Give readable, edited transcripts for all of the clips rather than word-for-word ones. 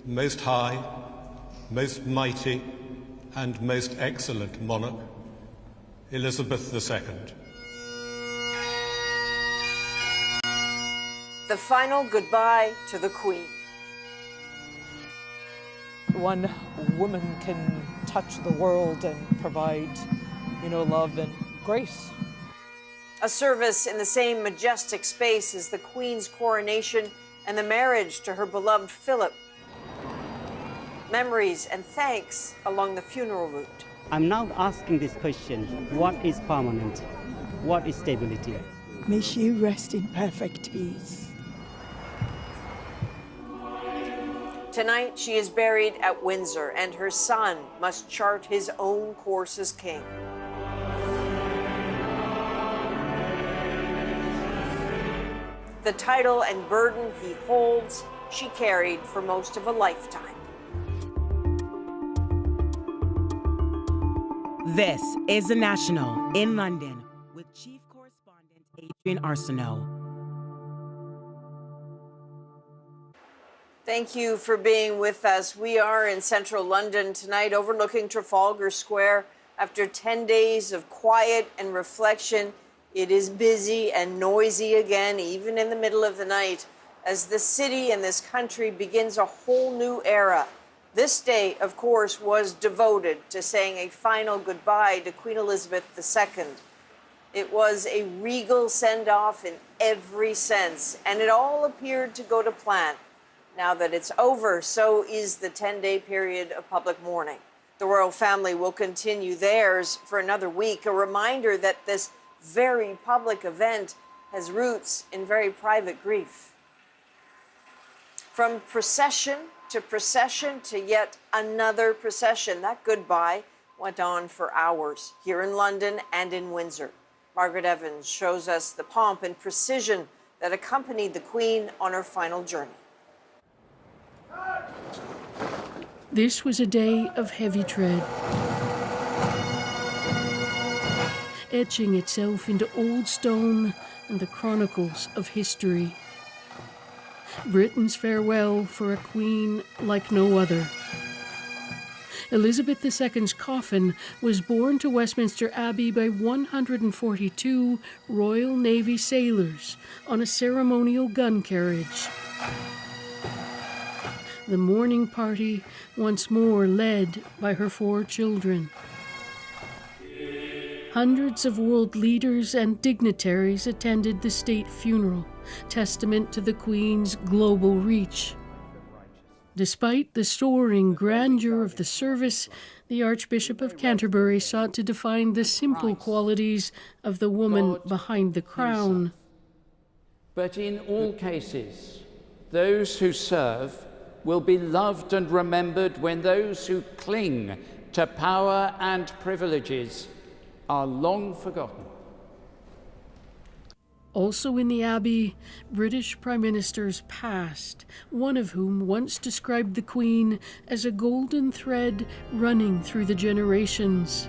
most high, most mighty, and most excellent monarch, Elizabeth II. The final goodbye to the Queen. One woman can touch the world and provide, love and grace. A service in the same majestic space as the Queen's coronation and the marriage to her beloved Philip. Memories and thanks along the funeral route. I'm now asking this question: what is permanent? What is stability? May she rest in perfect peace. Tonight, she is buried at Windsor, and her son must chart his own course as king. The title and burden he holds, she carried for most of a lifetime. This is The National in London with Chief Correspondent Adrienne Arsenault. Thank you for being with us. We are in central London tonight, overlooking Trafalgar Square. After 10 days of quiet and reflection, it is busy and noisy again, even in the middle of the night, as the city and this country begins a whole new era. This day, of course, was devoted to saying a final goodbye to Queen Elizabeth II. It was a regal send-off in every sense, and it all appeared to go to plan. Now that it's over, so is the 10-day period of public mourning. The royal family will continue theirs for another week, a reminder that this very public event has roots in very private grief. From procession to yet another procession, that goodbye went on for hours here in London and in Windsor. Margaret Evans shows us the pomp and precision that accompanied the Queen on her final journey. This was a day of heavy tread, etching itself into old stone and the chronicles of history. Britain's farewell for a queen like no other. Elizabeth II's coffin was borne to Westminster Abbey by 142 Royal Navy sailors on a ceremonial gun carriage. The mourning party once more led by her 4 children. Hundreds of world leaders and dignitaries attended the state funeral, testament to the Queen's global reach. Despite the soaring grandeur of the service, the Archbishop of Canterbury sought to define the simple qualities of the woman behind the crown. But in all cases, those who serve will be loved and remembered when those who cling to power and privileges are long forgotten. Also in the Abbey, British Prime Ministers passed, one of whom once described the Queen as a golden thread running through the generations.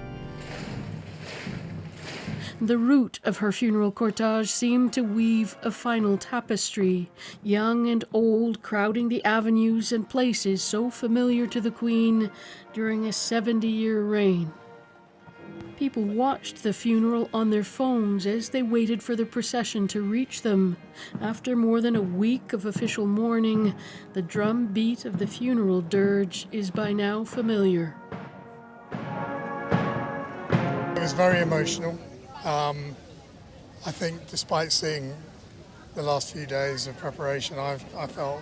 The route of her funeral cortege seemed to weave a final tapestry, young and old crowding the avenues and places so familiar to the Queen during a 70-year reign. People watched the funeral on their phones as they waited for the procession to reach them. After more than a week of official mourning, the drum beat of the funeral dirge is by now familiar. It was very emotional. I think despite seeing the last few days of preparation, I felt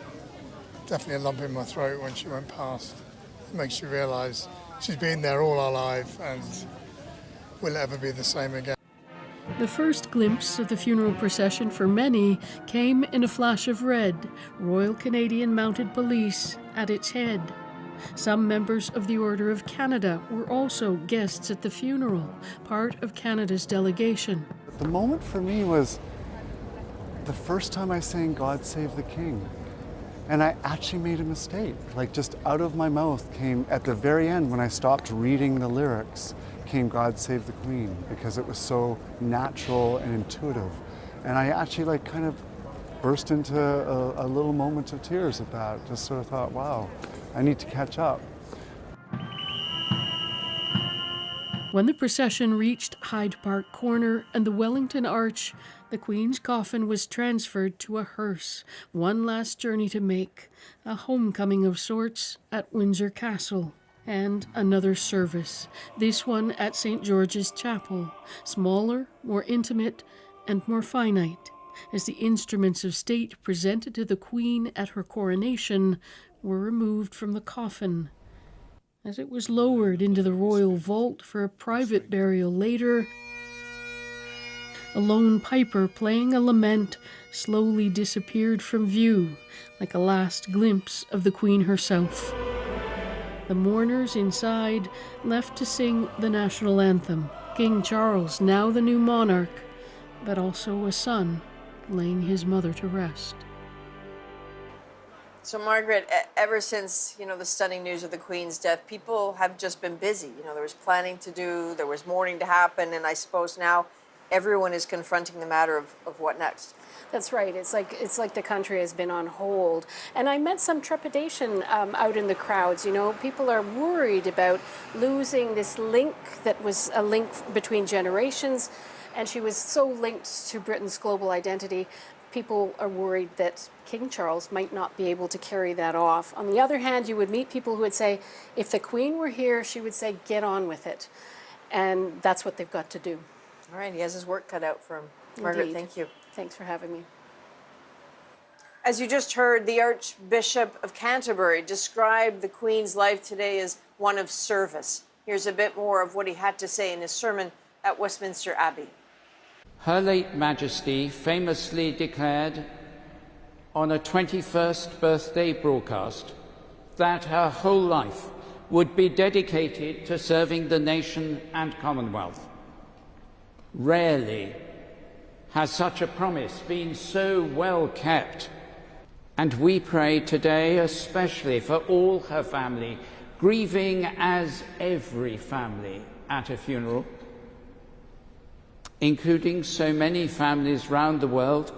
definitely a lump in my throat when she went past. It makes you realise she's been there all our life and will ever be the same again. The first glimpse of the funeral procession for many came in a flash of red, Royal Canadian Mounted Police at its head. Some members of the Order of Canada were also guests at the funeral, part of Canada's delegation. The moment for me was the first time I sang God Save the King. And I actually made a mistake. Like, just out of my mouth came, at the very end when I stopped reading the lyrics, came God Save the Queen, because it was so natural and intuitive. And I actually kind of burst into a little moment of tears at that. Just sort of thought, wow, I need to catch up. When the procession reached Hyde Park Corner and the Wellington Arch, the Queen's coffin was transferred to a hearse, one last journey to make, a homecoming of sorts at Windsor Castle, and another service, this one at St. George's Chapel, smaller, more intimate, and more finite, as the instruments of state presented to the Queen at her coronation were removed from the coffin. As it was lowered into the royal vault for a private burial later, a lone piper playing a lament slowly disappeared from view, like a last glimpse of the Queen herself. The mourners inside left to sing the national anthem, King Charles, now the new monarch, but also a son laying his mother to rest. So, Margaret, ever since, the stunning news of the Queen's death, people have just been busy. There was planning to do, there was mourning to happen, and I suppose now everyone is confronting the matter of what next. That's right. It's like the country has been on hold. And I met some trepidation out in the crowds. People are worried about losing this link that was a link between generations. And she was so linked to Britain's global identity. People are worried that King Charles might not be able to carry that off. On the other hand, you would meet people who would say, if the Queen were here, she would say, get on with it. And that's what they've got to do. All right, he has his work cut out for him. Margaret, Indeed. thank you. Thanks for having me. As you just heard, the Archbishop of Canterbury described the Queen's life today as one of service. Here's a bit more of what he had to say in his sermon at Westminster Abbey. Her late Majesty famously declared on a 21st birthday broadcast that her whole life would be dedicated to serving the nation and Commonwealth. Rarely has such a promise been so well kept, and we pray today especially for all her family, grieving as every family at a funeral, including so many families round the world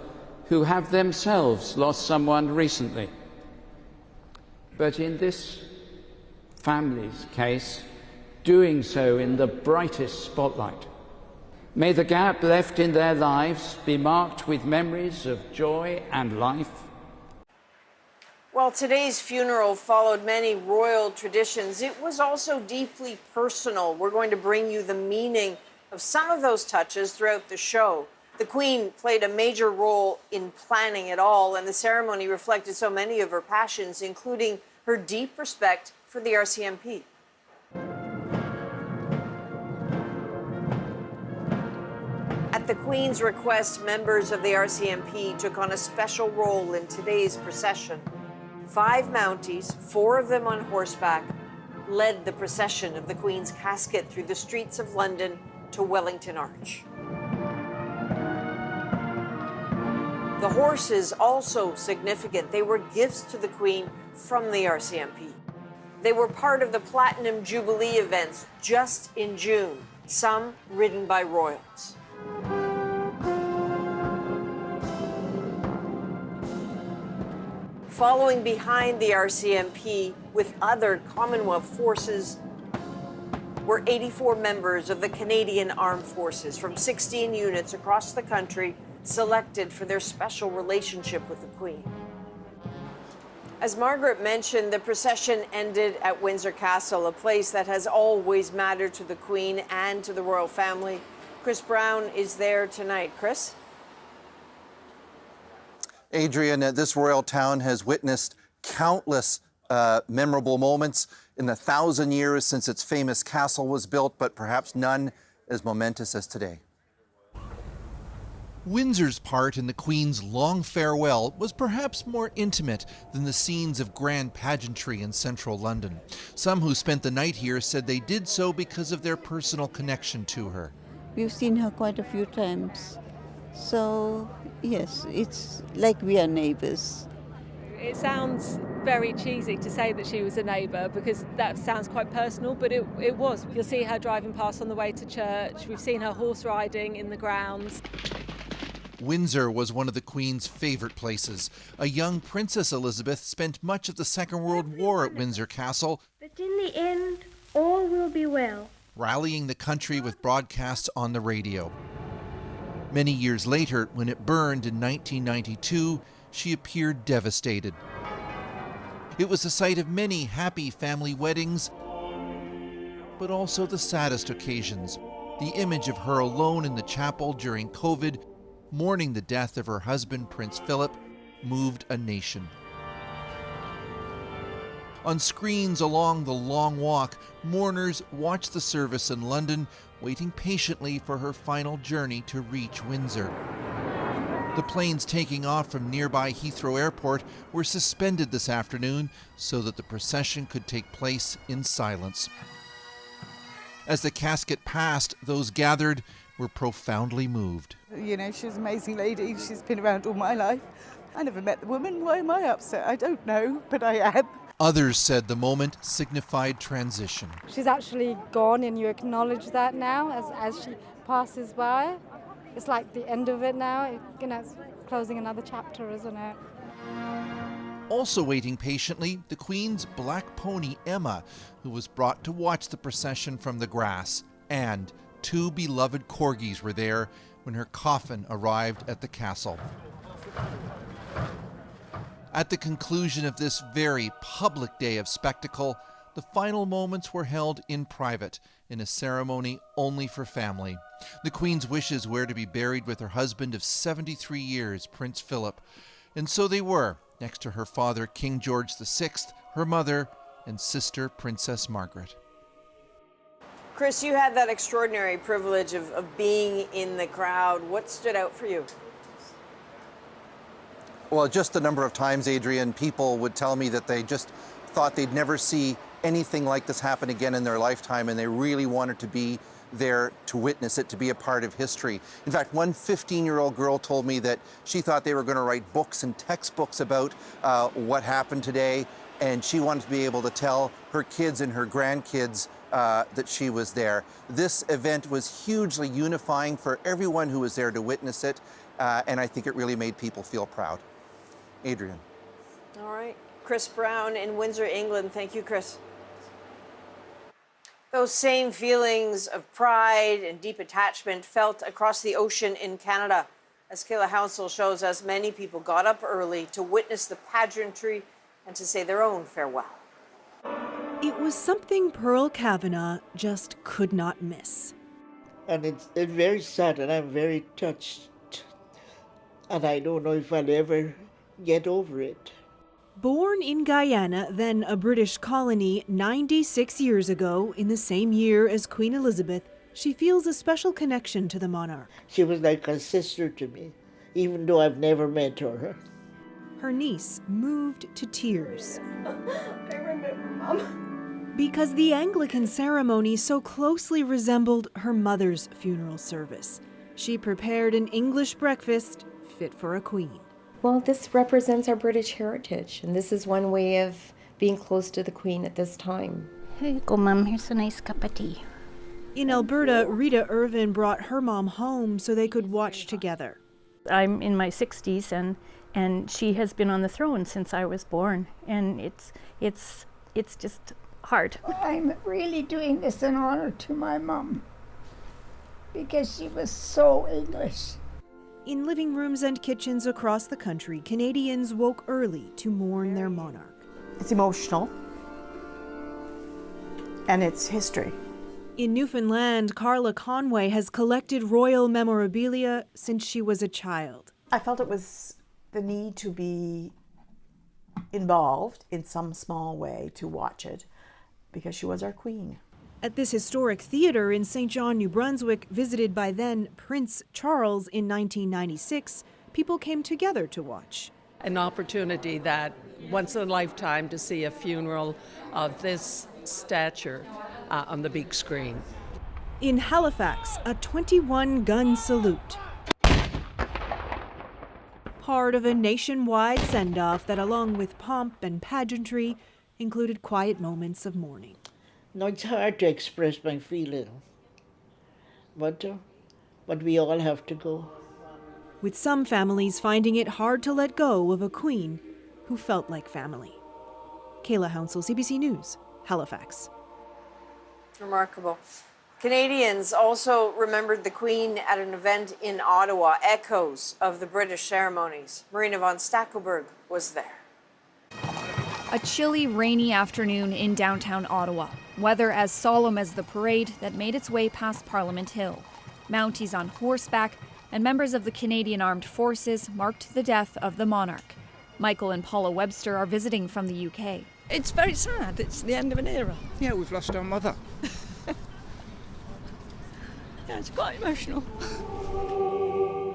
who have themselves lost someone recently. But in this family's case, doing so in the brightest spotlight. May the gap left in their lives be marked with memories of joy and life. While today's funeral followed many royal traditions, it was also deeply personal. We're going to bring you the meaning of some of those touches throughout the show. The Queen played a major role in planning it all, and the ceremony reflected so many of her passions, including her deep respect for the RCMP. At the Queen's request, members of the RCMP took on a special role in today's procession. 5 Mounties, 4 of them on horseback, led the procession of the Queen's casket through the streets of London to Wellington Arch. The horses, also significant. They were gifts to the Queen from the RCMP. They were part of the Platinum Jubilee events just in June, some ridden by royals. Following behind the RCMP with other Commonwealth forces were 84 members of the Canadian Armed Forces from 16 units across the country, selected for their special relationship with the Queen. As Margaret mentioned, the procession ended at Windsor Castle, a place that has always mattered to the Queen and to the royal family. Chris Brown is there tonight. Chris? Adrienne, this royal town has witnessed countless memorable moments in the 1,000 years since its famous castle was built, but perhaps none as momentous as today. Windsor's part in the Queen's long farewell was perhaps more intimate than the scenes of grand pageantry in central London. Some who spent the night here said they did so because of their personal connection to her. We've seen her quite a few times. So, yes, it's like we are neighbors. It sounds very cheesy to say that she was a neighbour because that sounds quite personal, but it was. You'll see her driving past on the way to church. We've seen her horse riding in the grounds. Windsor was one of the Queen's favorite places. A young Princess Elizabeth spent much of the Second World War at Windsor Castle, but in the end, all will be well. rallying the country with broadcasts on the radio. Many years later, when it burned in 1992, she appeared devastated. It was the site of many happy family weddings, but also the saddest occasions. The image of her alone in the chapel during COVID, mourning the death of her husband, Prince Philip, moved a nation. On screens along the long walk, mourners watched the service in London, waiting patiently for her final journey to reach Windsor. The planes taking off from nearby Heathrow Airport were suspended this afternoon so that the procession could take place in silence. As the casket passed, those gathered were profoundly moved. You know, she's an amazing lady. She's been around all my life. I never met the woman. Why am I upset? I don't know, but I am. Others said the moment signified transition. She's actually gone, and you acknowledge that now as she passes by. It's like the end of it now. You know, it's closing another chapter, isn't it? Also waiting patiently, the Queen's black pony Emma, who was brought to watch the procession from the grass, and 2 beloved corgis were there when her coffin arrived at the castle. At the conclusion of this very public day of spectacle, the final moments were held in private, in a ceremony only for family. The Queen's wishes were to be buried with her husband of 73 years, Prince Philip, and so they were, next to her father, King George VI, her mother, and sister, Princess Margaret. Chris, you had that extraordinary privilege of being in the crowd. What stood out for you? Well, just the number of times, Adrienne, people would tell me that they just thought they'd never see anything like this happen again in their lifetime, and they really wanted to be there to witness it, to be a part of history. In fact, one 15-year-old girl told me that she thought they were going to write books and textbooks about what happened today, and she wanted to be able to tell her kids and her grandkids that she was there. This event was hugely unifying for everyone who was there to witness it, and I think it really made people feel proud. Adrienne. All right. Chris Brown in Windsor, England. Thank you, Chris. Those same feelings of pride and deep attachment felt across the ocean in Canada. As Kayla Hounsell shows us, many people got up early to witness the pageantry and to say their own farewell. It was something Pearl Kavanagh just could not miss. And it's very sad, and I'm very touched. And I don't know if I'll ever get over it. Born in Guyana, then a British colony 96 years ago, in the same year as Queen Elizabeth, she feels a special connection to the monarch. She was like a sister to me, even though I've never met her. Her niece moved to tears. I remember, Mom. Because the Anglican ceremony so closely resembled her mother's funeral service. She prepared an English breakfast fit for a queen. Well, this represents our British heritage, and this is one way of being close to the Queen at this time. Here you go, Mom. Here's a nice cup of tea. In Alberta, Rita Irvin brought her mom home so they could watch together. I'm in my 60s, and she has been on the throne since I was born, and it's just hard. I'm really doing this in honor to my mom, because she was so English. In living rooms and kitchens across the country, Canadians woke early to mourn their monarch. It's emotional, and it's history. In Newfoundland, Carla Conway has collected royal memorabilia since she was a child. I felt it was the need to be involved in some small way to watch it, because she was our queen. At this historic theater in St. John, New Brunswick, visited by then Prince Charles in 1996, people came together to watch. An opportunity that once in a lifetime to see a funeral of this stature on the big screen. In Halifax, a 21-gun salute. Part of a nationwide send-off that, along with pomp and pageantry, included quiet moments of mourning. No, it's hard to express my feeling, but we all have to go. with some families finding it hard to let go of a queen who felt like family. Kayla Hounsell, CBC News, Halifax. Remarkable. Canadians also remembered the Queen at an event in Ottawa, echoes of the British ceremonies. Marina von Stackelberg was there. A chilly, rainy afternoon in downtown Ottawa. Weather as solemn as the parade that made its way past Parliament Hill. Mounties on horseback and members of the Canadian Armed Forces marked the death of the monarch. Michael and Paula Webster are visiting from the UK. It's very sad. It's the end of an era. Yeah, we've lost our mother. Yeah, it's quite emotional.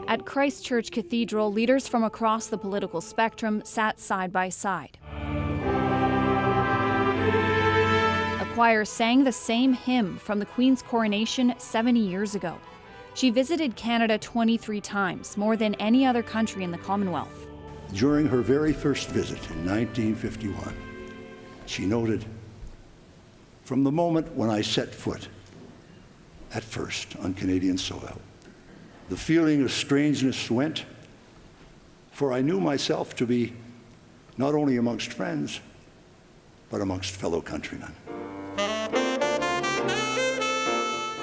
At Christchurch Cathedral, leaders from across the political spectrum sat side by side. A choir sang the same hymn from the Queen's coronation 70 years ago. She visited Canada 23 times, more than any other country in the Commonwealth. During her very first visit in 1951, she noted, "From the moment when I set foot at first on Canadian soil, the feeling of strangeness went, for I knew myself to be not only amongst friends, but amongst fellow countrymen."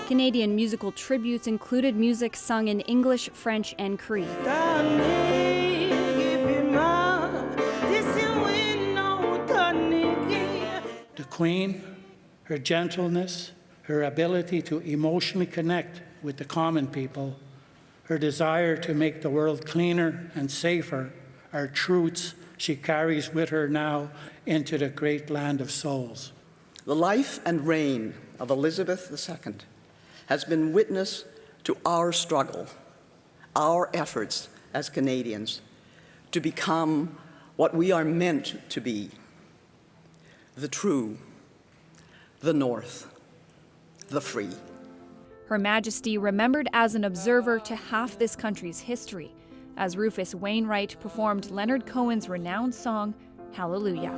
Canadian musical tributes included music sung in English, French, and Cree. The Queen, her gentleness, her ability to emotionally connect with the common people, her desire to make the world cleaner and safer are truths she carries with her now into the great land of souls. The life and reign of Elizabeth II has been witness to our struggle, our efforts as Canadians to become what we are meant to be: the true, the North, the free. Her Majesty remembered as an observer to half this country's history, as Rufus Wainwright performed Leonard Cohen's renowned song, Hallelujah.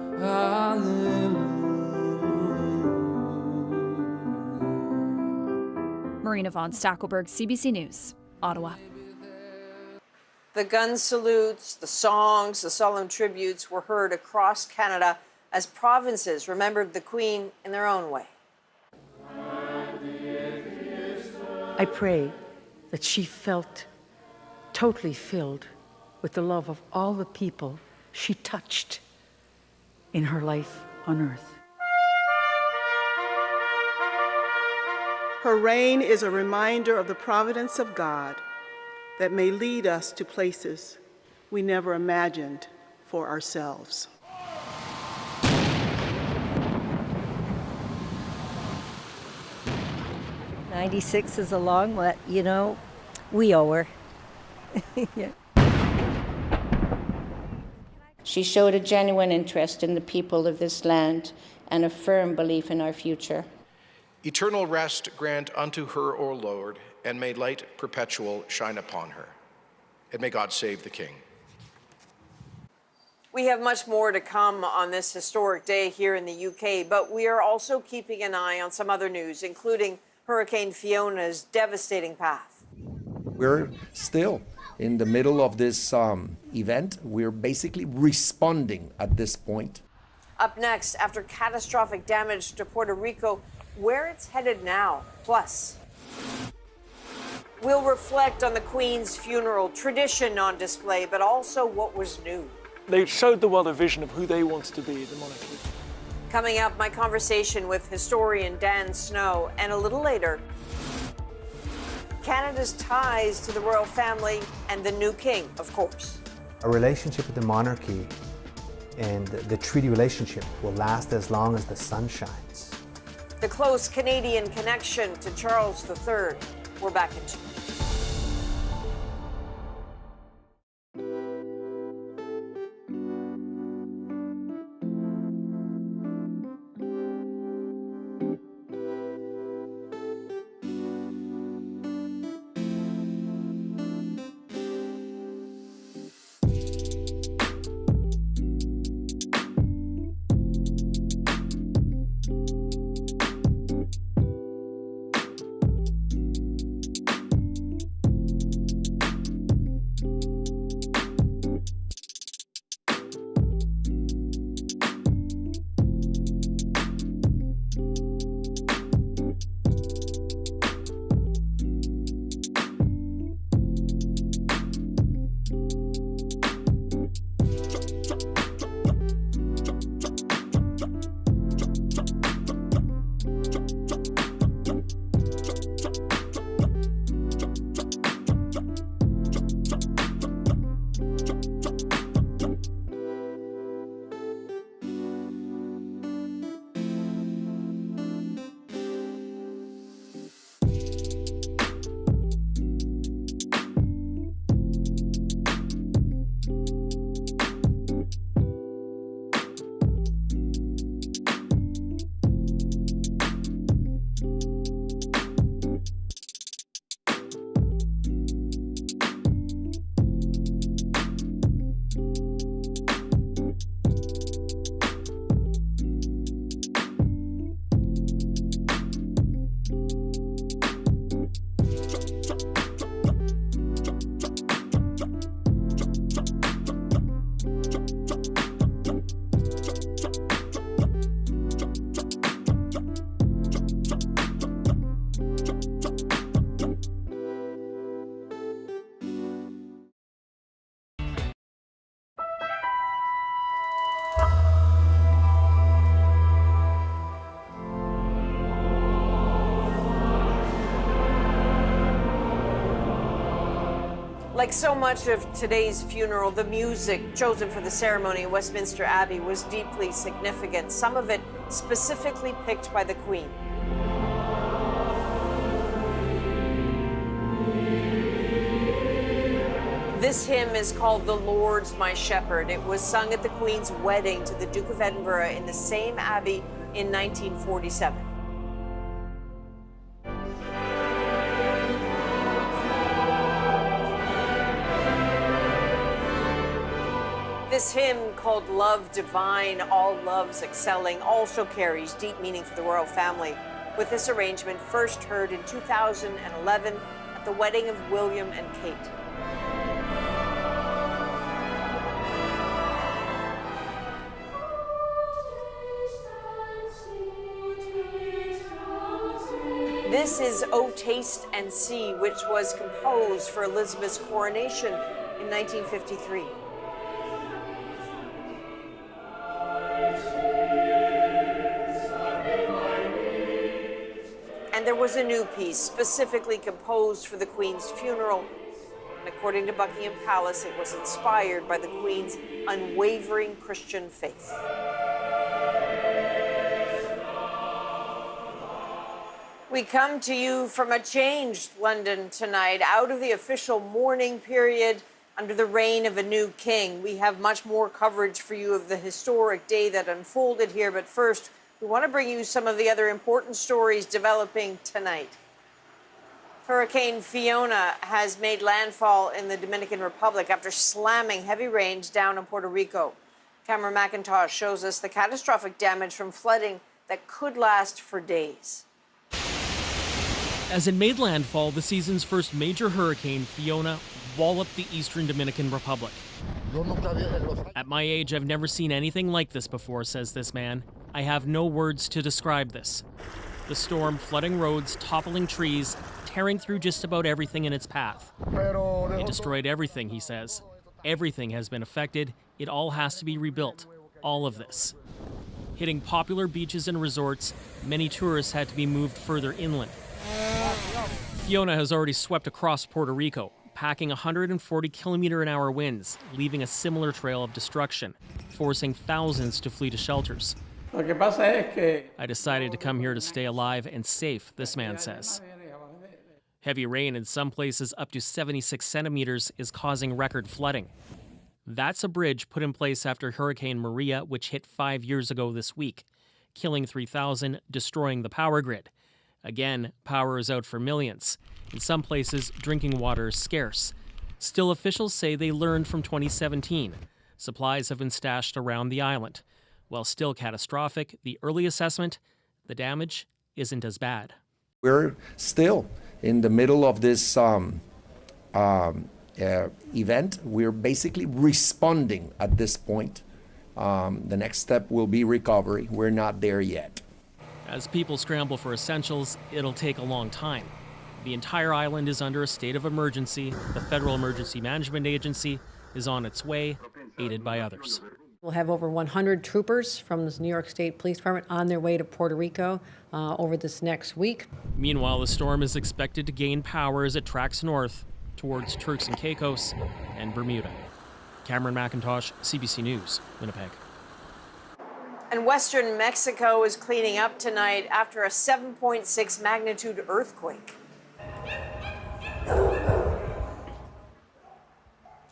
Marina von Stackelberg, CBC News, Ottawa. The gun salutes, the songs, the solemn tributes were heard across Canada as provinces remembered the Queen in their own way. I pray that she felt totally filled with the love of all the people she touched in her life on earth. Her reign is a reminder of the providence of God that may lead us to places we never imagined for ourselves. '96 is a long way, we owe her. Yeah. She showed a genuine interest in the people of this land and a firm belief in our future. Eternal rest grant unto her, O Lord, and may light perpetual shine upon her. And may God save the King. We have much more to come on this historic day here in the UK, but we are also keeping an eye on some other news, including Hurricane Fiona's devastating path. We're still in the middle of this event. We're basically responding at this point. Up next, after catastrophic damage to Puerto Rico, where it's headed now. Plus, we'll reflect on the Queen's funeral, tradition on display, but also what was new. They showed the world a vision of who they wanted to be, the monarchy. Coming up, my conversation with historian Dan Snow, and a little later, Canada's ties to the royal family and the new king, of course. A relationship with the monarchy and the treaty relationship will last as long as the sun shines. The close Canadian connection to Charles III. We're back in 2 minutes. Like so much of today's funeral, the music chosen for the ceremony in Westminster Abbey was deeply significant, some of it specifically picked by the Queen. This hymn is called "The Lord's My Shepherd." It was sung at the Queen's wedding to the Duke of Edinburgh in the same abbey in 1947. This hymn, called Love Divine, All Loves Excelling, also carries deep meaning for the royal family, with this arrangement first heard in 2011 at the wedding of William and Kate. This is "O Taste and See," which was composed for Elizabeth's coronation in 1953. And there was a new piece specifically composed for the Queen's funeral. And according to Buckingham Palace, it was inspired by the Queen's unwavering Christian faith. We come to you from a changed London tonight, out of the official mourning period under the reign of a new king. We have much more coverage for you of the historic day that unfolded here, but first, we want to bring you some of the other important stories developing tonight. Hurricane Fiona has made landfall in the Dominican Republic after slamming heavy rains down on Puerto Rico. Cameron McIntosh shows us the catastrophic damage from flooding that could last for days. As it made landfall, the season's first major hurricane, Fiona, walloped the eastern Dominican Republic. At my age, I've never seen anything like this before, says this man. I have no words to describe this. The storm flooding roads, toppling trees, tearing through just about everything in its path. It destroyed everything, he says. Everything has been affected. It all has to be rebuilt. All of this. Hitting popular beaches and resorts, many tourists had to be moved further inland. Fiona has already swept across Puerto Rico, packing 140 km/h winds, leaving a similar trail of destruction, forcing thousands to flee to shelters. I decided to come here to stay alive and safe, this man says. Heavy rain in some places up to 76 centimeters is causing record flooding. That's a bridge put in place after Hurricane Maria, which hit 5 years ago this week, killing 3,000, destroying the power grid. Again, power is out for millions. In some places, drinking water is scarce. Still, officials say they learned from 2017. Supplies have been stashed around the island. While still catastrophic, the early assessment, the damage isn't as bad. We're still in the middle of this event. We're basically responding at this point. The next step will be recovery. We're not there yet. As people scramble for essentials, it'll take a long time. The entire island is under a state of emergency. The Federal Emergency Management Agency is on its way, aided by others. We'll have over 100 troopers from the New York State Police Department on their way to Puerto Rico over this next week. Meanwhile, the storm is expected to gain power as it tracks north towards Turks and Caicos and Bermuda. Cameron McIntosh, CBC News, Winnipeg. And western Mexico is cleaning up tonight after a 7.6 magnitude earthquake.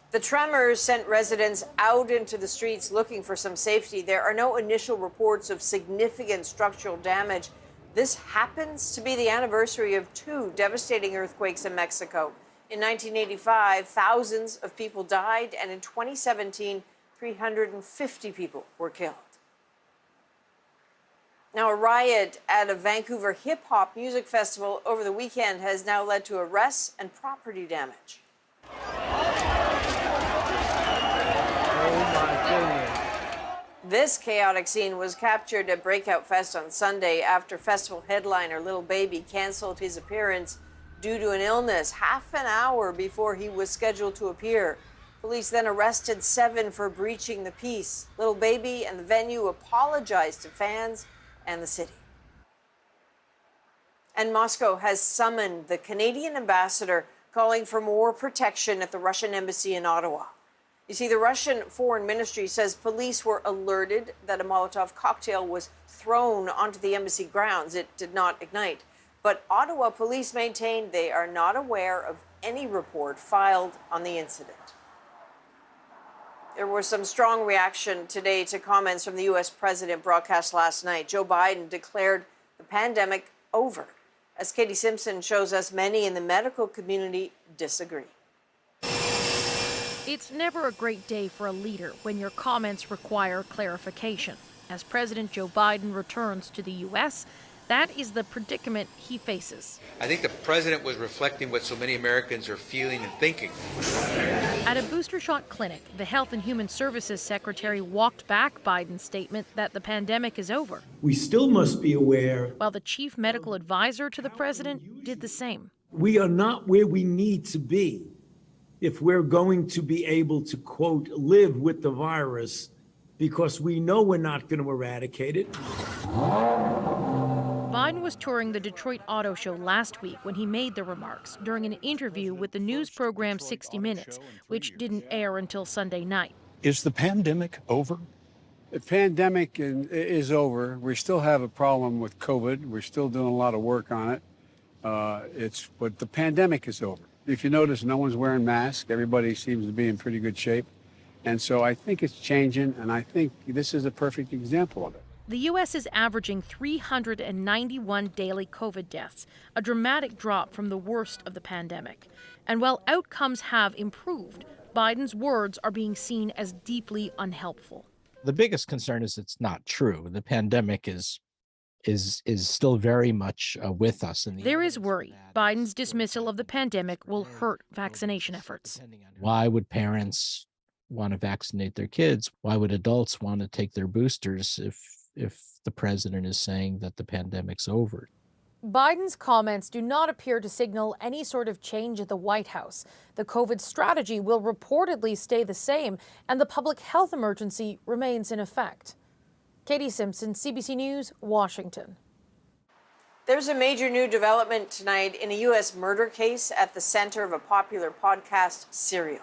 The tremors sent residents out into the streets looking for some safety. There are no initial reports of significant structural damage. This happens to be the anniversary of 2 devastating earthquakes in Mexico. In 1985, thousands of people died, and in 2017, 350 people were killed. Now, a riot at a Vancouver hip-hop music festival over the weekend has now led to arrests and property damage. This chaotic scene was captured at Breakout Fest on Sunday after festival headliner Lil Baby canceled his appearance due to an illness half an hour before he was scheduled to appear. Police then arrested 7 for breaching the peace. Lil Baby and the venue apologized to fans and the city. And Moscow has summoned the Canadian ambassador, calling for more protection at the Russian embassy in Ottawa. You see, the Russian Foreign Ministry says police were alerted that a Molotov cocktail was thrown onto the embassy grounds. It did not ignite. But Ottawa police maintain they are not aware of any report filed on the incident. There was some strong reaction today to comments from the U.S. president broadcast last night. Joe Biden declared the pandemic over. As Katie Simpson shows us, many in the medical community disagree. It's never a great day for a leader when your comments require clarification. As President Joe Biden returns to the U.S., that is the predicament he faces. I think the president was reflecting what so many Americans are feeling and thinking. At a booster shot clinic, the Health and Human Services Secretary walked back Biden's statement that the pandemic is over. We still must be aware. While the chief medical advisor to the president did the same. We are not where we need to be if we're going to be able to, quote, live with the virus, because we know we're not going to eradicate it. Biden was touring the Detroit Auto Show last week when he made the remarks during an interview with the news program 60 Minutes, which didn't air until Sunday night. Is the pandemic over? The pandemic is over. We still have a problem with COVID. We're still doing a lot of work on it. But the pandemic is over. If you notice, no one's wearing masks. Everybody seems to be in pretty good shape. And so I think it's changing, and I think this is a perfect example of it. The U.S. is averaging 391 daily COVID deaths, a dramatic drop from the worst of the pandemic. And while outcomes have improved, Biden's words are being seen as deeply unhelpful. The biggest concern is it's not true. The pandemic is still very much with us. There is worry Biden's dismissal of the pandemic will hurt vaccination efforts. Why would parents want to vaccinate their kids? Why would adults want to take their boosters if the president is saying that the pandemic's over? Biden's comments do not appear to signal any sort of change at the White House. The COVID strategy will reportedly stay the same, and the public health emergency remains in effect. Katie Simpson, CBC News, Washington. There's a major new development tonight in a U.S. murder case at the center of a popular podcast, Serial.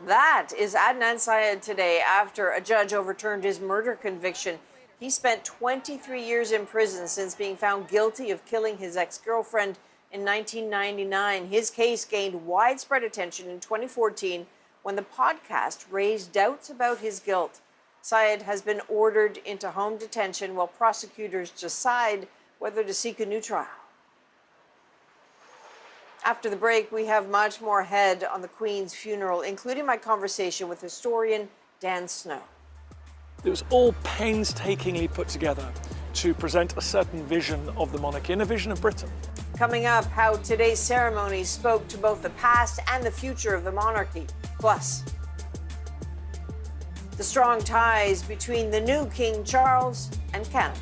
That is Adnan Syed today after a judge overturned his murder conviction. He spent 23 years in prison since being found guilty of killing his ex-girlfriend in 1999. His case gained widespread attention in 2014 when the podcast raised doubts about his guilt. Syed has been ordered into home detention while prosecutors decide whether to seek a new trial. After the break, we have much more ahead on the Queen's funeral, including my conversation with historian Dan Snow. It was all painstakingly put together to present a certain vision of the monarchy and a vision of Britain. Coming up, how today's ceremony spoke to both the past and the future of the monarchy. Plus, the strong ties between the new King Charles and Canada.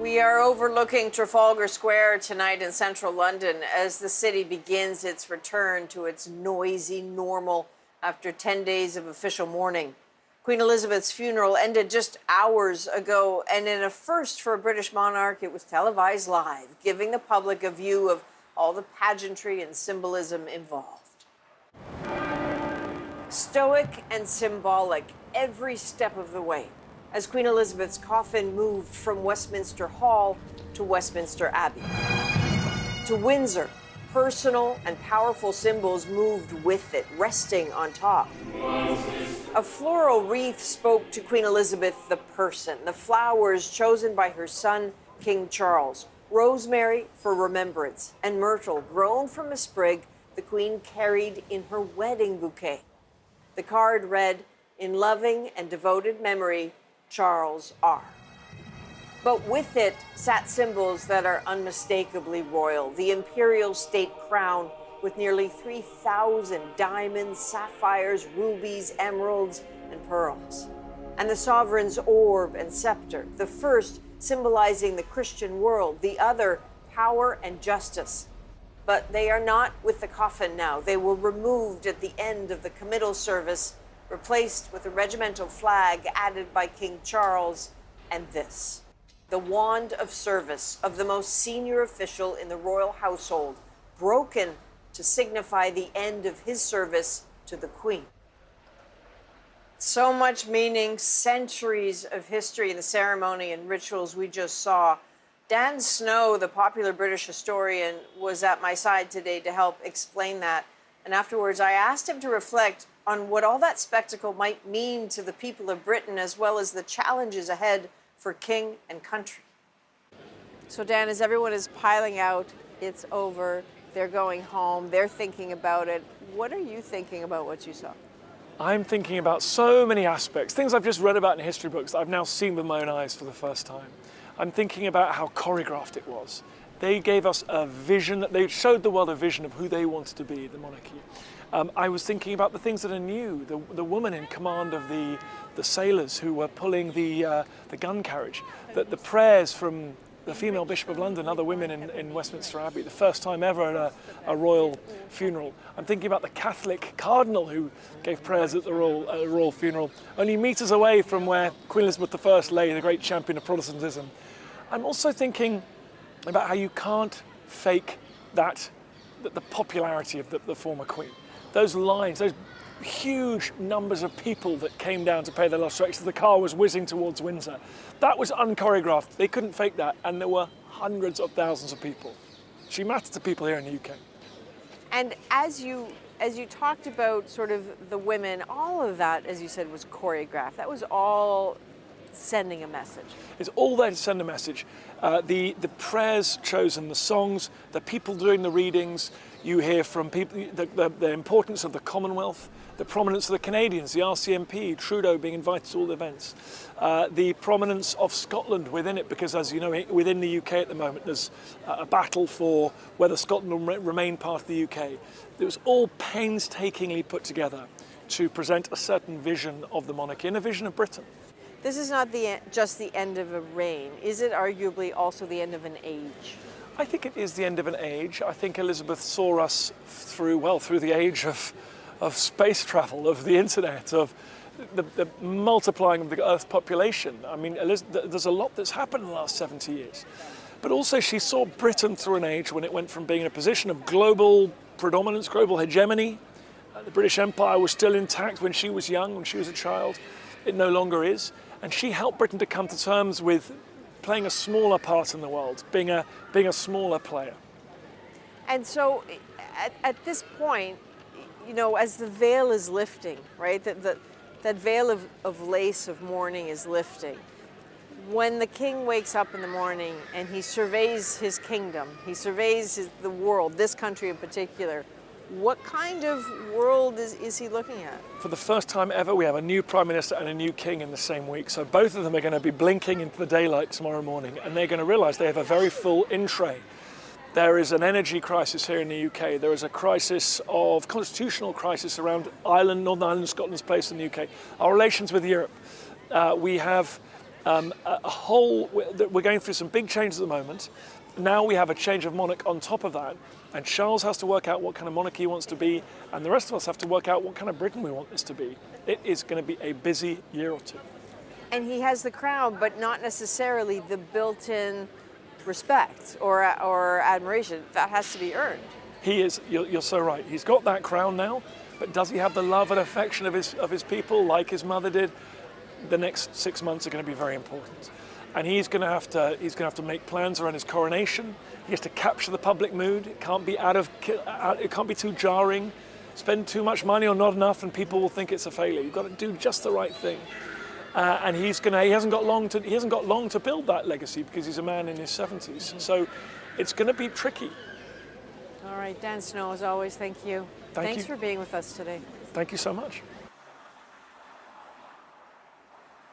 We are overlooking Trafalgar Square tonight in central London as the city begins its return to its noisy normal after 10 days of official mourning. Queen Elizabeth's funeral ended just hours ago, and in a first for a British monarch, it was televised live, giving the public a view of all the pageantry and symbolism involved. Stoic and symbolic every step of the way, as Queen Elizabeth's coffin moved from Westminster Hall to Westminster Abbey. To Windsor, personal and powerful symbols moved with it, resting on top. A floral wreath spoke to Queen Elizabeth the person, the flowers chosen by her son, King Charles, rosemary for remembrance, and myrtle grown from a sprig the Queen carried in her wedding bouquet. The card read, "In loving and devoted memory, Charles R." But with it sat symbols that are unmistakably royal. The imperial state crown with nearly 3,000 diamonds, sapphires, rubies, emeralds, and pearls. And the sovereign's orb and scepter, the first symbolizing the Christian world, the other power and justice. But they are not with the coffin now. They were removed at the end of the committal service, replaced with a regimental flag added by King Charles, and this, the wand of service of the most senior official in the royal household, broken to signify the end of his service to the Queen. So much meaning, centuries of history in the ceremony and rituals we just saw. Dan Snow, the popular British historian, was at my side today to help explain that. And afterwards, I asked him to reflect on what all that spectacle might mean to the people of Britain, as well as the challenges ahead for king and country. So Dan, as everyone is piling out, it's over, they're going home, they're thinking about it. What are you thinking about what you saw? I'm thinking about so many aspects, things I've just read about in history books that I've now seen with my own eyes for the first time. I'm thinking about how choreographed it was. They gave us a vision, they showed the world a vision of who they wanted to be, the monarchy. I was thinking about the things that are new, the woman in command of the sailors who were pulling the gun carriage, the prayers from the female Bishop of London, other women in Westminster Abbey, the first time ever at a royal funeral. I'm thinking about the Catholic cardinal who gave prayers at the royal funeral, only meters away from where Queen Elizabeth I lay, the great champion of Protestantism. I'm also thinking about how you can't fake the popularity of the former Queen. Those lines, those huge numbers of people that came down to pay their last respects as the car was whizzing towards Windsor. That was unchoreographed. They couldn't fake that, and there were hundreds of thousands of people. She mattered to people here in the UK. And as you talked about sort of the women, all of that, as you said, was choreographed. That was all sending a message. It's all there to send a message. The prayers chosen, the songs, the people doing the readings. You hear from people the importance of the Commonwealth, the prominence of the Canadians, the RCMP, Trudeau being invited to all the events, the prominence of Scotland within it, because as you know, within the UK at the moment, there's a battle for whether Scotland will remain part of the UK. It was all painstakingly put together to present a certain vision of the monarchy and a vision of Britain. This is not just the end of a reign. Is it arguably also the end of an age? I think it is the end of an age. I think Elizabeth saw us through the age of space travel, of the internet, of the multiplying of the Earth population. I mean, there's a lot that's happened in the last 70 years. But also she saw Britain through an age when it went from being in a position of global predominance, global hegemony. The British Empire was still intact when she was young, when she was a child. It no longer is. And she helped Britain to come to terms with playing a smaller part in the world, being a smaller player. And so at this point, you know, as the veil is lifting, right, that veil of lace of mourning is lifting, when the king wakes up in the morning and he surveys his kingdom, he surveys the world, this country in particular, what kind of world is he looking at? For the first time ever, we have a new Prime Minister and a new King in the same week. So both of them are going to be blinking into the daylight tomorrow morning, and they're going to realise they have a very full in-tray. There is an energy crisis here in the UK. There is a constitutional crisis around Ireland, Northern Ireland, Scotland's place in the UK. Our relations with Europe. We have We're going through some big changes at the moment. Now we have a change of monarch on top of that, and Charles has to work out what kind of monarchy he wants to be, and the rest of us have to work out what kind of Britain we want this to be. It is going to be a busy year or two. And he has the crown, but not necessarily the built-in respect or admiration. That has to be earned. He is, you're so right. He's got that crown now, but does he have the love and affection of his people like his mother did? The next 6 months are going to be very important. And he's going to have to make plans around his coronation. He has to capture the public mood. It can't be it can't be too jarring. Spend too much money or not enough, and people will think it's a failure. You've got to do just the right thing. And he hasn't got long to build that legacy because he's a man in his 70s. So it's going to be tricky. All right, Dan Snow, as always, thank you. Thanks for being with us today. Thank you so much.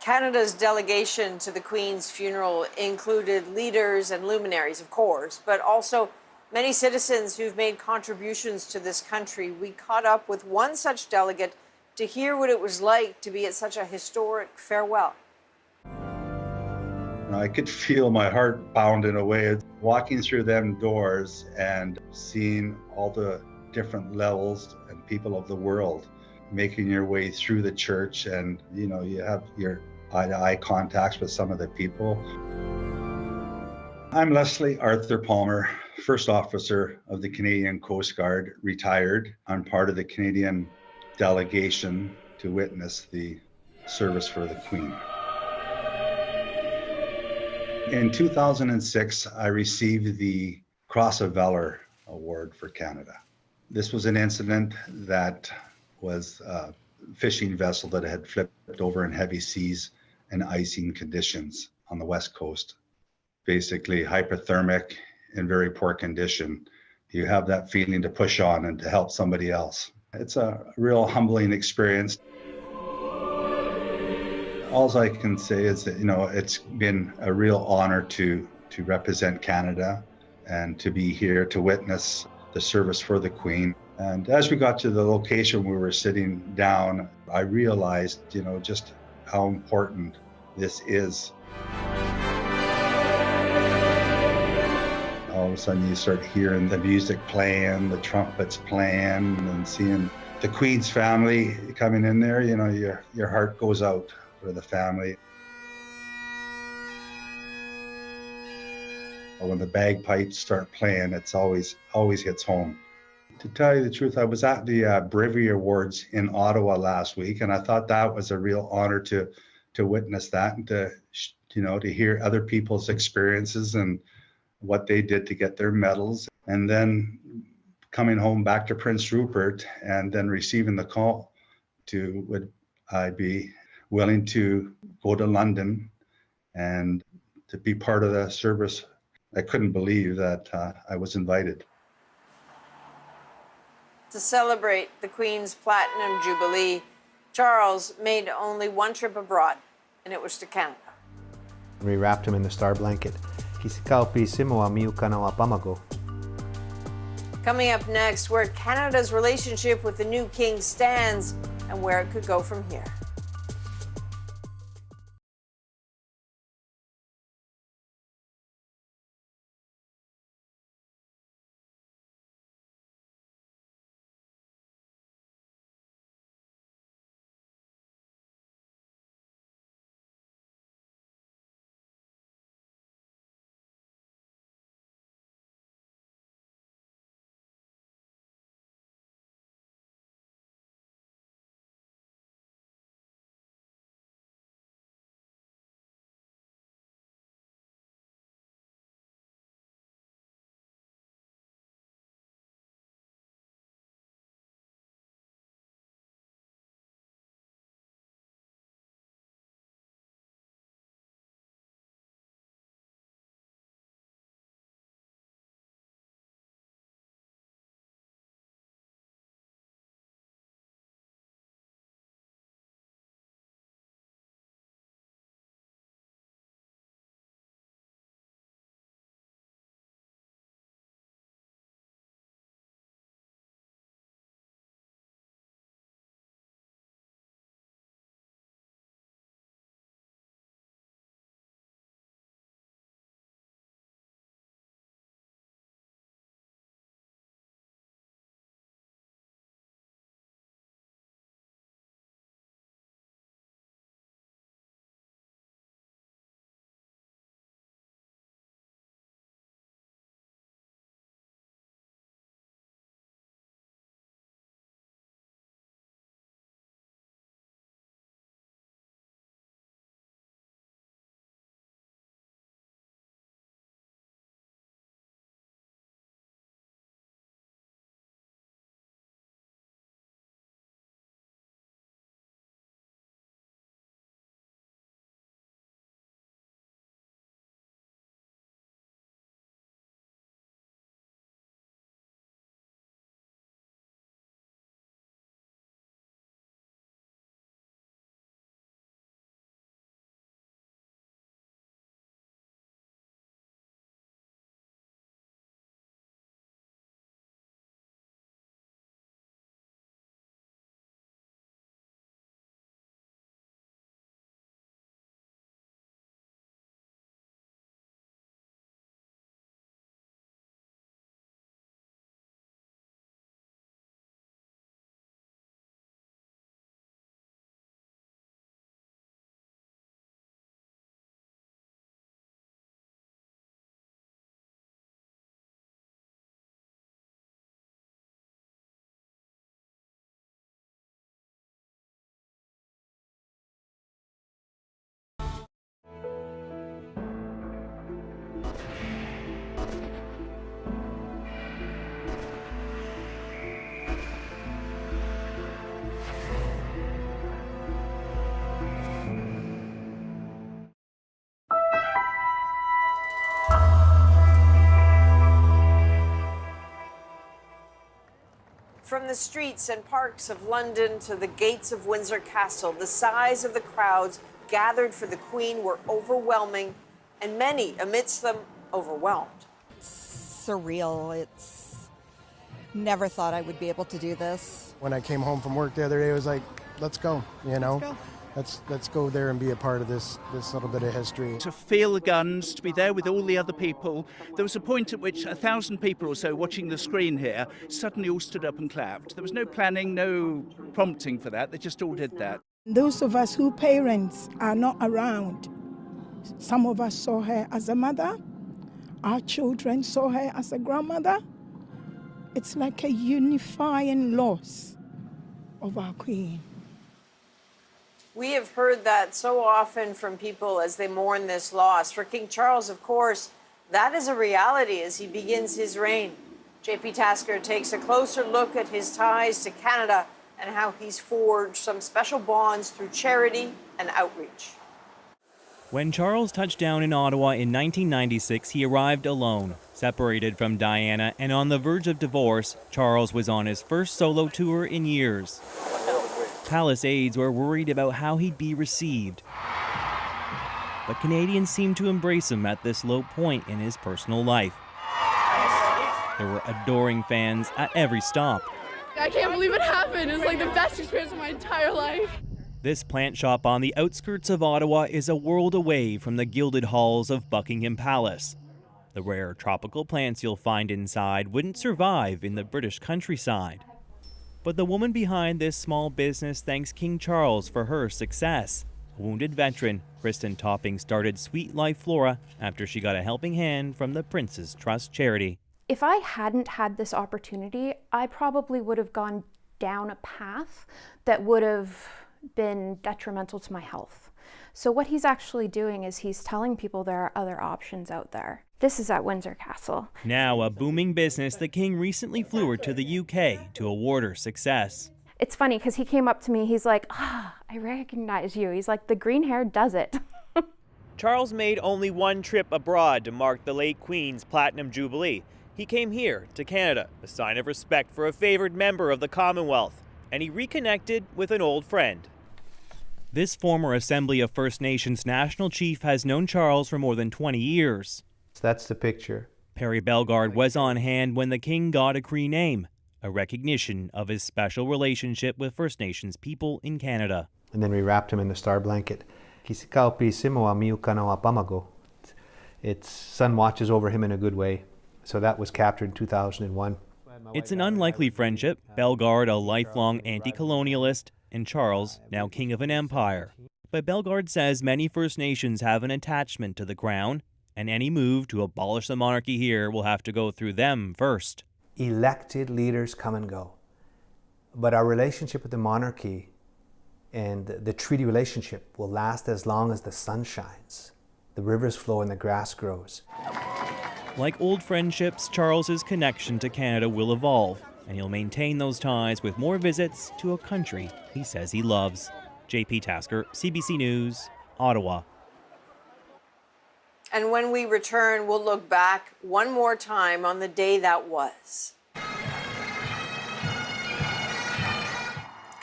Canada's delegation to the Queen's funeral included leaders and luminaries, of course, but also many citizens who've made contributions to this country. We caught up with one such delegate to hear what it was like to be at such a historic farewell. I could feel my heart pounding away walking through them doors and seeing all the different levels and people of the world making your way through the church, and you have your eye-to-eye contacts with some of the people. I'm Leslie Arthur Palmer, First Officer of the Canadian Coast Guard, retired. I'm part of the Canadian delegation to witness the service for the Queen. In 2006, I received the Cross of Valor Award for Canada. This was an incident that was a fishing vessel that had flipped over in heavy seas and icing conditions on the West Coast. Basically hypothermic, in very poor condition. You have that feeling to push on and to help somebody else. It's a real humbling experience. All I can say is that, it's been a real honor to represent Canada and to be here to witness the service for the Queen. And as we got to the location we were sitting down, I realized, just how important this is. All of a sudden you start hearing the music playing, the trumpets playing, and seeing the Queen's family coming in there, your heart goes out for the family. When the bagpipes start playing, it's always hits home. To tell you the truth, I was at the Bravery Awards in Ottawa last week, and I thought that was a real honor to witness that and to hear other people's experiences and what they did to get their medals. And then coming home back to Prince Rupert and then receiving the call to would I be willing to go to London and to be part of the service. I couldn't believe that I was invited. To celebrate the Queen's Platinum Jubilee, Charles made only one trip abroad, and it was to Canada. We wrapped him in the star blanket. Coming up next, where Canada's relationship with the new king stands and where it could go from here. From the streets and parks of London to the gates of Windsor Castle, the size of the crowds gathered for the Queen were overwhelming, and many amidst them overwhelmed. Surreal. It's never thought I would be able to do this. When I came home from work the other day, it was like, let's go, you know? Let's go there and be a part of this little bit of history. To feel the guns, to be there with all the other people. There was a point at which 1,000 people or so watching the screen here suddenly all stood up and clapped. There was no planning, no prompting for that. They just all did that. Those of us whose parents are not around, some of us saw her as a mother. Our children saw her as a grandmother. It's like a unifying loss of our Queen. We have heard that so often from people as they mourn this loss. For King Charles, of course, that is a reality as he begins his reign. JP Tasker takes a closer look at his ties to Canada and how he's forged some special bonds through charity and outreach. When Charles touched down in Ottawa in 1996, he arrived alone, separated from Diana and on the verge of divorce. Charles was on his first solo tour in years. Palace aides were worried about how he'd be received. But Canadians seemed to embrace him at this low point in his personal life. There were adoring fans at every stop. I can't believe it happened. It was like the best experience of my entire life. This plant shop on the outskirts of Ottawa is a world away from the gilded halls of Buckingham Palace. The rare tropical plants you'll find inside wouldn't survive in the British countryside. But the woman behind this small business thanks King Charles for her success. A wounded veteran, Kristen Topping started Sweet Life Flora after she got a helping hand from the Prince's Trust charity. If I hadn't had this opportunity, I probably would have gone down a path that would have been detrimental to my health. So what he's actually doing is he's telling people there are other options out there. This is at Windsor Castle. Now a booming business, the King recently flew her to the UK to award her success. It's funny because he came up to me, he's like, I recognize you. He's like, the green hair does it. Charles made only one trip abroad to mark the late Queen's Platinum Jubilee. He came here to Canada, a sign of respect for a favored member of the Commonwealth, and he reconnected with an old friend. This former Assembly of First Nations national chief has known Charles for more than 20 years. So that's the picture. Perry Bellegarde was on hand when the King got a Cree name, a recognition of his special relationship with First Nations people in Canada. And then we wrapped him in the star blanket. Its sun watches over him in a good way. So that was captured in 2001. It's an unlikely friendship. Bellegarde, a lifelong anti-colonialist, and Charles, now king of an empire. But Bellegarde says many First Nations have an attachment to the crown, and any move to abolish the monarchy here will have to go through them first. Elected leaders come and go. But our relationship with the monarchy and the treaty relationship will last as long as the sun shines, the rivers flow and the grass grows. Like old friendships, Charles's connection to Canada will evolve, and he'll maintain those ties with more visits to a country he says he loves. JP Tasker, CBC News, Ottawa. And when we return, we'll look back one more time on the day that was.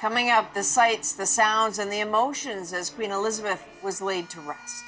Coming up, the sights, the sounds, and the emotions as Queen Elizabeth was laid to rest.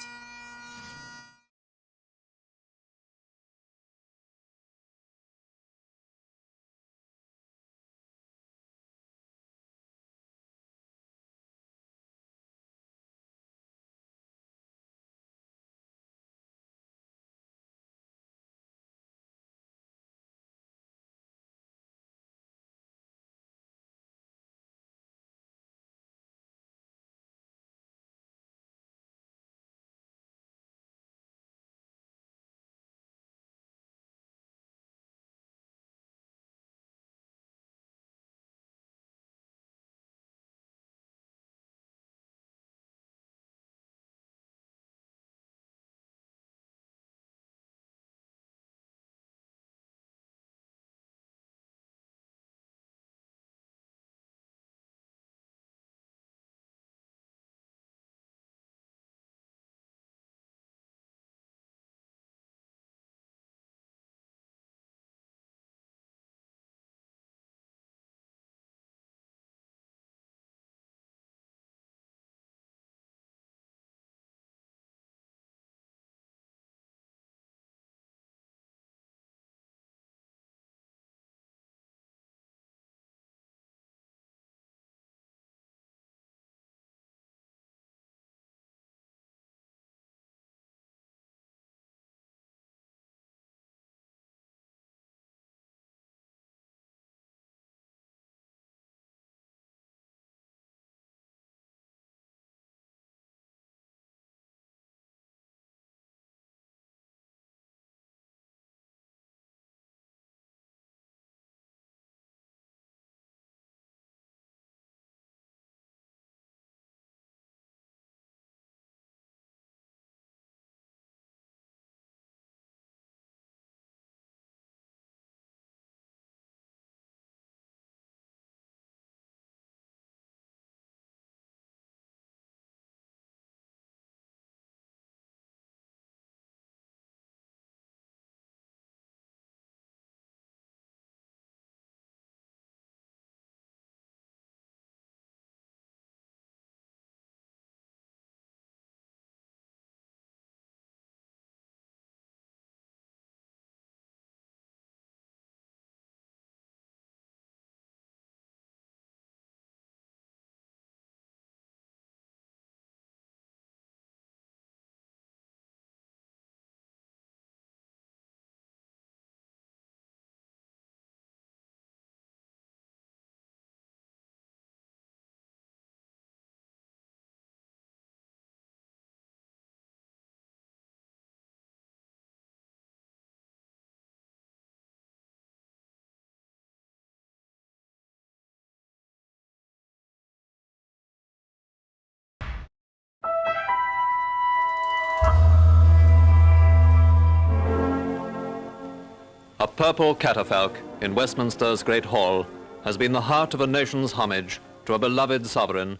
A purple catafalque in Westminster's Great Hall has been the heart of a nation's homage to a beloved sovereign.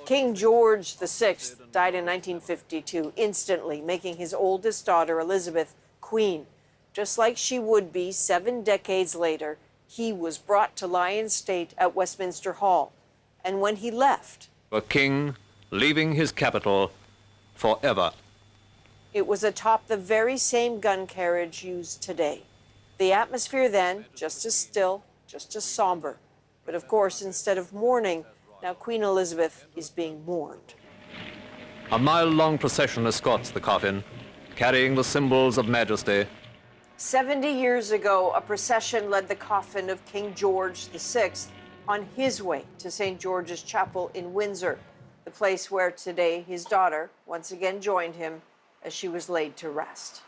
King George VI died in 1952, instantly making his oldest daughter, Elizabeth, queen. Just like she would be 7 decades later, he was brought to lie in state at Westminster Hall. And when he left, A king leaving his capital forever. it was atop the very same gun carriage used today. The atmosphere then, just as still, just as somber. But of course, instead of mourning, now Queen Elizabeth is being mourned. A mile-long procession escorts the coffin, carrying the symbols of majesty. 70 years ago, a procession led the coffin of King George VI on his way to St. George's Chapel in Windsor, the place where today his daughter once again joined him as she was laid to rest.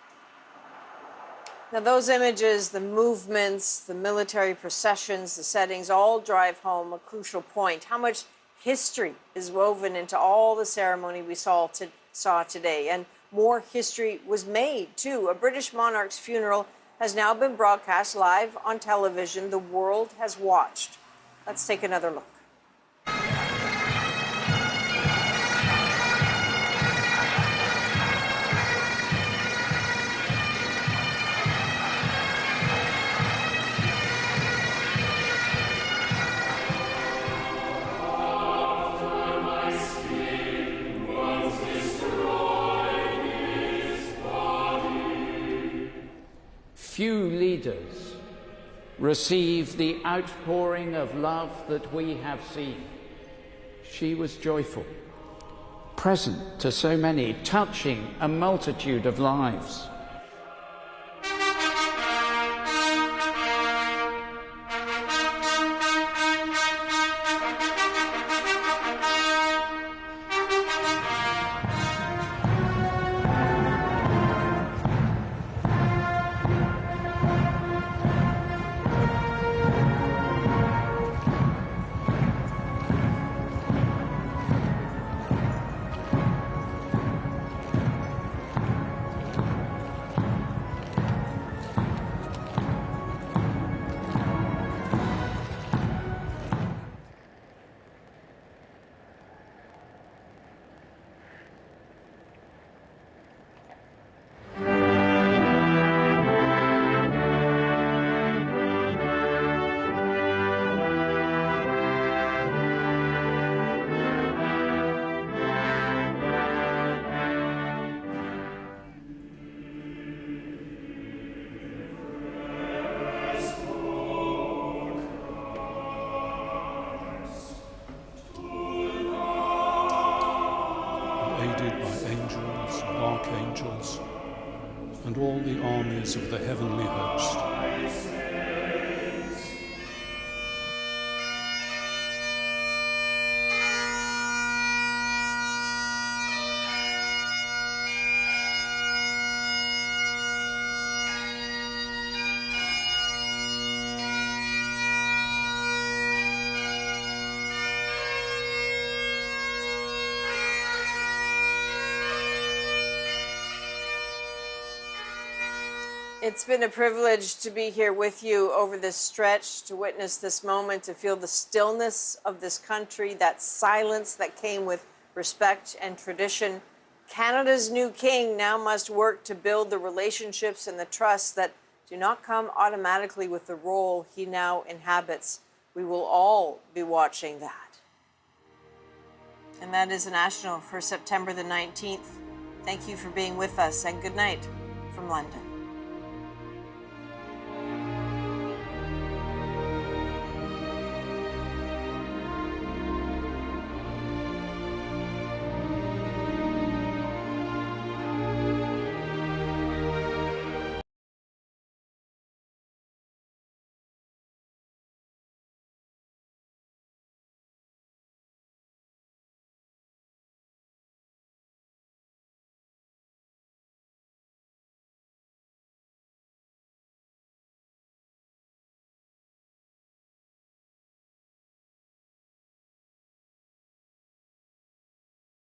Now, those images, the movements, the military processions, the settings, all drive home a crucial point: how much history is woven into all the ceremony we saw today. And more history was made, too. A British monarch's funeral has now been broadcast live on television. The world has watched. Let's take another look. Few leaders receive the outpouring of love that we have seen. She was joyful, present to so many, touching a multitude of lives. Archangels, and all the armies of the heavenly host. It's been a privilege to be here with you over this stretch, to witness this moment, to feel the stillness of this country, that silence that came with respect and tradition. Canada's new king now must work to build the relationships and the trust that do not come automatically with the role he now inhabits. We will all be watching that. And that is a national for September the 19th. Thank you for being with us, and good night from London.